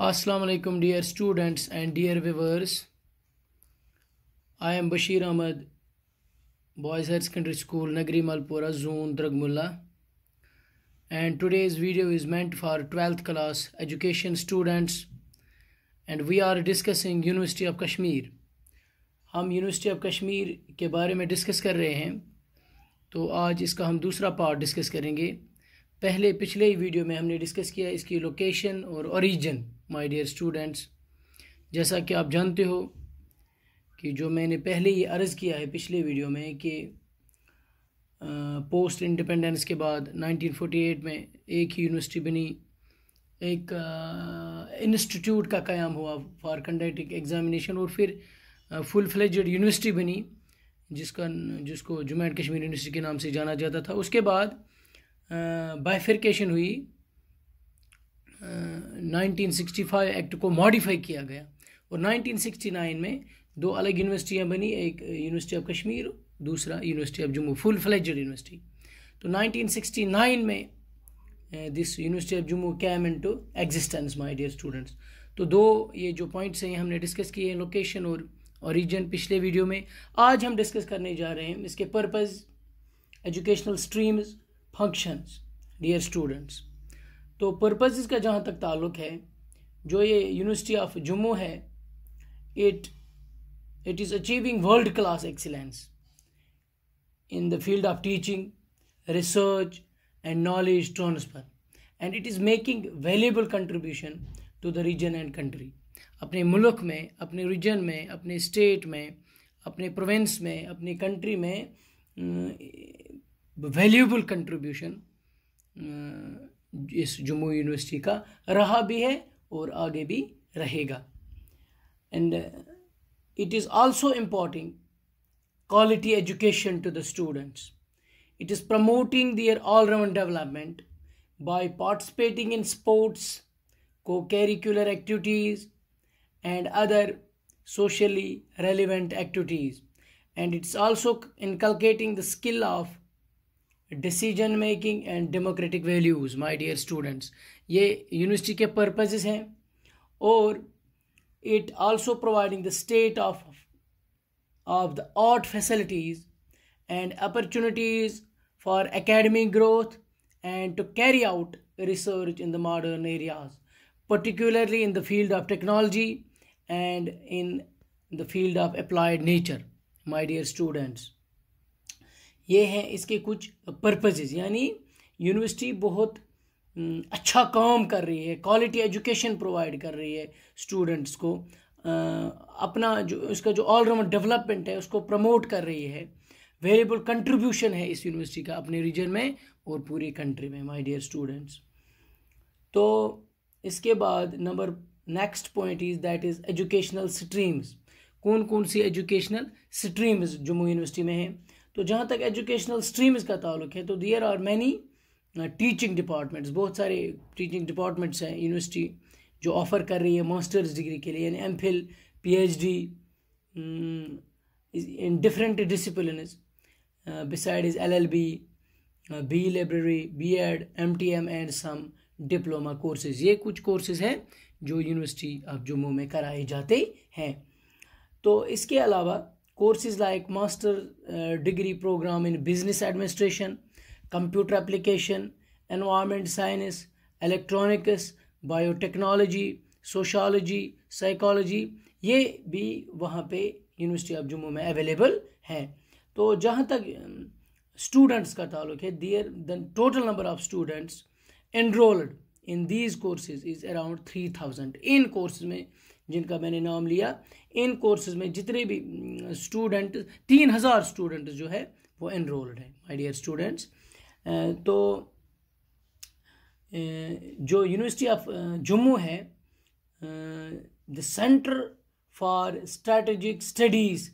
Assalamu alaikum dear students and dear viewers. I am Bashir Ahmed, Boys Higher Secondary School, Nagri Malpura, Zone, Dragmulla. And today's video is meant for 12th class education students. And we are discussing University of Kashmir. हम university of Kashmir के बारे में discuss कर रहे हैं, तो आज इसका हम दूसरा पार्ट डिस्कस करेंगे। पिछले ही वीडियो में हमने डिस्कस किया इसकी लोकेशन और ओरिजिन। माय डियर स्टूडेंट्स, जैसा कि आप जानते हो कि जो मैंने पहले ही अर्ज़ किया है पिछले वीडियो में कि पोस्ट इंडिपेंडेंस के बाद 1948 में एक ही यूनिवर्सिटी बनी, एक इंस्टीट्यूट का क़याम हुआ फॉर कंडक्टिंग एग्ज़ामिनेशन, और फिर फुल फ्लेजेड यूनिवर्सिटी बनी जिसको जम्मू एंड कश्मीर यूनिवर्सिटी के नाम से जाना जाता था। उसके बाद बाइफर्केशन हुई, 1965 एक्ट को मॉडिफाई किया गया और 1969 में दो अलग यूनिवर्सिटियां बनी, एक यूनिवर्सिटी ऑफ कश्मीर, दूसरा university of Jammu, full fledged university. तो 1969 में this university of Jammu came into existence my dear students. तो दो ये जो पॉइंट्स हैं हमने डिस्कस किए हैं, लोकेशन और ओरिजिन, पिछले वीडियो में। आज हम डिस्कस करने जा रहे हैं इसके purpose, educational streams, functions. Dear students, तो पर्पस का जहाँ तक ताल्लुक़ है, जो ये यूनिवर्सिटी ऑफ जम्मू है, it is achieving world class excellence in the field of teaching, research and knowledge transfer, and it is making valuable contribution to the region and country. अपने मुल्क में, अपने रीजन में, अपने स्टेट में, अपने प्रोविंस में, अपनी कंट्री में वैल्यूबल कंट्रीब्यूशन इस जम्मू यूनिवर्सिटी का रहा भी है और आगे भी रहेगा। And it is also importing quality education to the students. It is promoting their all-round development by participating in sports, co-curricular activities and other socially relevant activities. And it's also inculcating the skill of decision making and democratic values, my dear students. ये university के purposes हैं, और it also providing the state of the art facilities and opportunities for academic growth and to carry out research in the modern areas, particularly in the field of technology and in the field of applied nature. My dear students, ये हैं इसके कुछ purposes. यानी university बहुत अच्छा काम कर रही है, क्वालिटी एजुकेशन प्रोवाइड कर रही है स्टूडेंट्स को, अपना जो इसका जो ऑलराउंड डेवलपमेंट है उसको प्रमोट कर रही है, वेरिएबल कंट्रीब्यूशन है इस यूनिवर्सिटी का अपने रीजन में और पूरी कंट्री में, माय डियर स्टूडेंट्स। तो इसके बाद next point is that is educational streams. कौन कौन सी एजुकेशनल स्ट्रीम्स जम्मू यूनिवर्सिटी में हैं? तो जहाँ तक एजुकेशनल स्ट्रीम्स का ताल्लुक है, तो there are many teaching departments, बहुत सारे टीचिंग डिपार्टमेंट्स हैं यूनिवर्सिटी जो ऑफ़र कर रही है मास्टर्स डिग्री के लिए, यानी MPhil, PhD in different disciplines, beside is LLB, B library, BEd, MTM and some diploma courses. ये कुछ कोर्सेज हैं जो यूनिवर्सिटी ऑफ जम्मू में कराए जाते हैं। तो इसके अलावा courses like master degree program in business administration, computer application, environment science, electronics, biotechnology, sociology, psychology, ये भी वहाँ पे यूनिवर्सिटी ऑफ जम्मू में अवेलेबल हैं। तो जहाँ तक स्टूडेंट्स का ताल्लुक है, the total number of students enrolled in these courses is around 3000। In courses में जिनका मैंने नाम लिया, इन कोर्सेज में जितने भी स्टूडेंट, 3000 स्टूडेंट जो है वो एनरोल्ड है, माय डियर स्टूडेंट्स। तो जो यूनिवर्सिटी ऑफ जम्मू है, the centre for strategic studies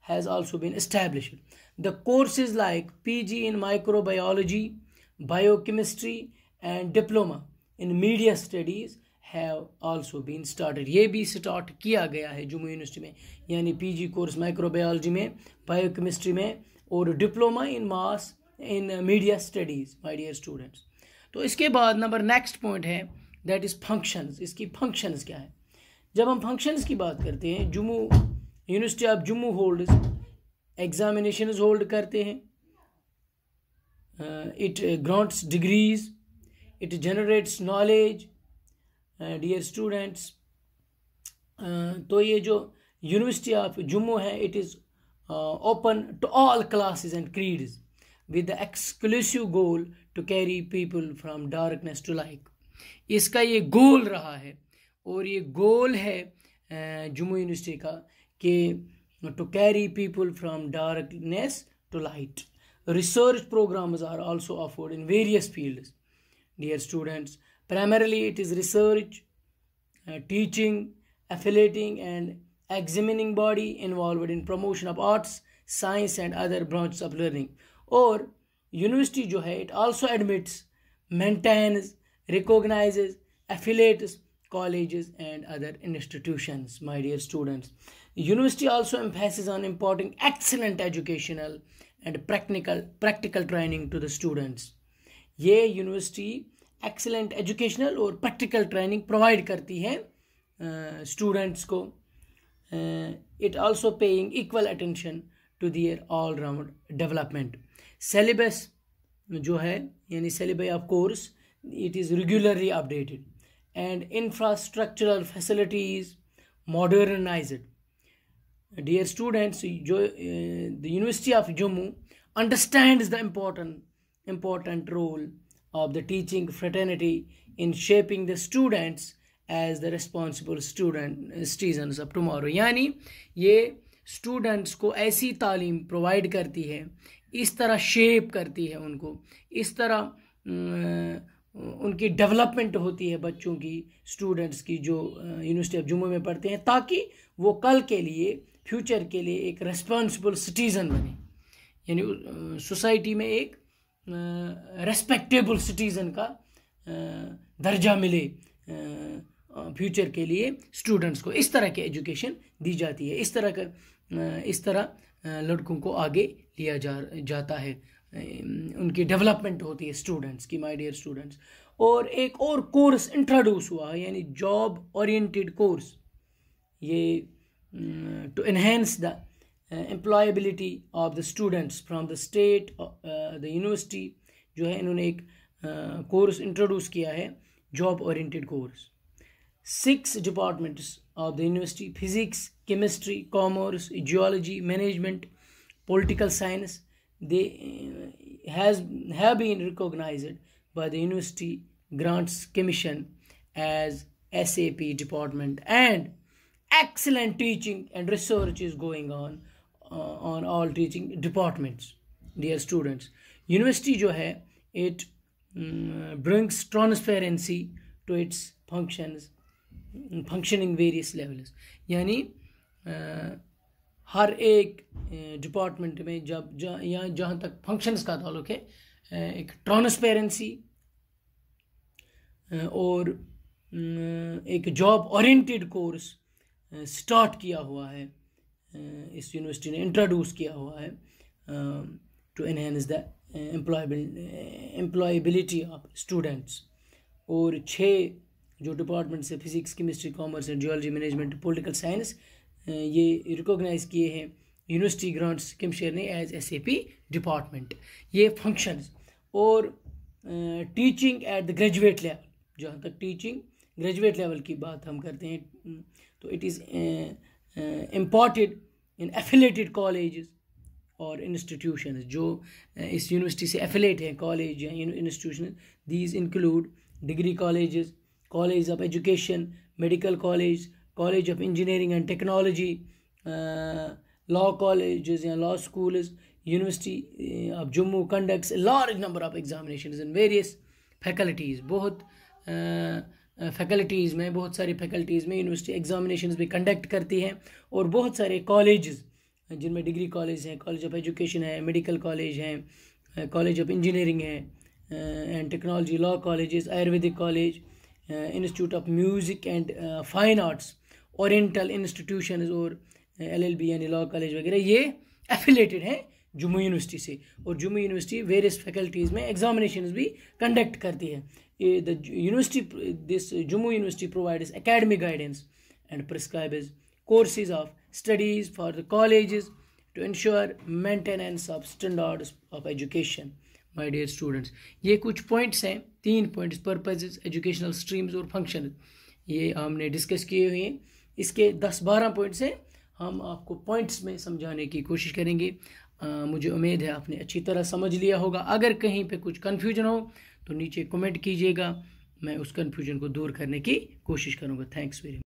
has also been established. The courses like PG in microbiology, biochemistry and diploma in media studies have also been started. ये भी start किया गया है Jammu university में, यानी पीजी कोर्स माइक्रोबायोलॉजी में, biochemistry में, और diploma in media studies, my dear students. तो इसके बाद नेक्स्ट पॉइंट है दैट इज़ फंक्शंस। इसकी फंक्शंस क्या है? जब हम फंक्शंस की बात करते हैं, Jammu university of Jammu holds examinations hold करते हैं, it grants degrees, it generates knowledge, dear students. तो ये जो यूनिवर्सिटी ऑफ जम्मू है, it is open to all classes and creeds with the exclusive goal to carry people from darkness to light। इसका ये गोल रहा है, और ये गोल है जम्मू यूनिवर्सिटी का कि to carry people from darkness to light। Research programs are also offered in various fields, dear students. Primarily it is research, teaching, affiliating and examining body involved in promotion of arts, science and other branches of learning। और university जो है, it also admits, maintains, recognises, affiliates colleges and other institutions, my dear students। University also emphasizes on imparting excellent educational and practical training to the students। ये university excellent educational और practical training provide करती है students को। It also paying equal attention to their all round development। Syllabus जो है, यानी syllabi of course, it is regularly updated and infrastructural facilities modernized। Dear students, the University of Jammu understands the important role of the teaching fraternity in shaping the students as the responsible citizens of tomorrow। यानी ये students को ऐसी तालीम provide करती है, इस तरह shape करती है उनको, इस तरह उनकी डेवलपमेंट होती है बच्चों की, स्टूडेंट्स की जो यूनिवर्सिटी ऑफ जम्मू में पढ़ते हैं, ताकि वो कल के लिए, फ्यूचर के लिए एक रिस्पॉन्सिबल सिटीज़न बने, यानी सोसाइटी में एक रेस्पेक्टेबल सिटीज़न का दर्जा मिले फ्यूचर के लिए स्टूडेंट्स को। इस तरह की एजुकेशन दी जाती है, इस तरह लड़कों को आगे लिया जाता है, उनकी डेवलपमेंट होती है स्टूडेंट्स की, माय डियर स्टूडेंट्स। और एक और कोर्स इंट्रोड्यूस हुआ है, यानी जॉब ओरिएंटेड कोर्स, ये to enhance the employability of the students from the state, the university जो है, इन्होंने एक कोर्स इंट्रोड्यूस किया है, job oriented course. 6 departments of the university, physics, chemistry, commerce, geology, management, political science, they have been recognized by the University Grants Commission as SAP department, and excellent teaching and research is going on all teaching departments, dear students। University जो है, it brings transparency to its functioning various levels। यानी हर एक department में जहाँ तक functions का ताल्लुक है, एक ट्रांसपेरेंसी और एक जॉब ओरिएंटेड कोर्स स्टार्ट किया हुआ है, इस यूनिवर्सिटी ने इंट्रोड्यूस किया हुआ है to enhance the employability of students. और 6 जो डिपार्टमेंट्स है, physics, chemistry, commerce and geology, management, political science, ये रिकॉग्नाइज किए हैं यूनिवर्सिटी ग्रांट्स कमिश्नर ने एज SAP डिपार्टमेंट। ये फंक्शंस और teaching at the graduate level, जहाँ तक टीचिंग ग्रेजुएट लेवल की बात हम करते हैं, तो it is imported in affiliated colleges और इंस्टीट्यूशन जो इस यूनिवर्सिटी से एफिलेट हैं, कॉलेज या institution. These include degree colleges, College of Education, Medical College, College of Engineering and Technology, law colleges and law schools। University of Jammu conducts a large number of examinations in various faculties। बहुत faculties में, बहुत सारी faculties में university examinations भी conduct करती हैं, और बहुत सारे कॉलेजेस जिनमें डिग्री कॉलेज हैं, कॉलेज ऑफ एजुकेशन है, मेडिकल कॉलेज हैं, कॉलेज ऑफ इंजीनियरिंग है and technology, law colleges, Ayurvedic college, institute of music and fine arts, oriental institutions और LLB यानी लॉ कॉलेज वगैरह, ये एफिलेटेड हैं जम्मू यूनिवर्सिटी से, और जम्मू यूनिवर्सिटी वेरियस फैकल्टीज़ में एग्जामिनेशंस भी कंडक्ट करती है. The university this Jammu university provides academic guidance and prescribes courses of studies for the colleges to ensure maintenance of standards of education. My dear students, ये कुछ points हैं, 3 points: purposes, educational streams और function. ये हमने discuss किए हुए हैं. इसके 10-12 पॉइंट्स हैं, हम आपको पॉइंट्स में समझाने की कोशिश करेंगे. मुझे उम्मीद है आपने अच्छी तरह समझ लिया होगा. अगर कहीं पे कुछ कन्फ्यूजन हो तो नीचे कमेंट कीजिएगा, मैं उस कन्फ्यूजन को दूर करने की कोशिश करूँगा. Thanks very much.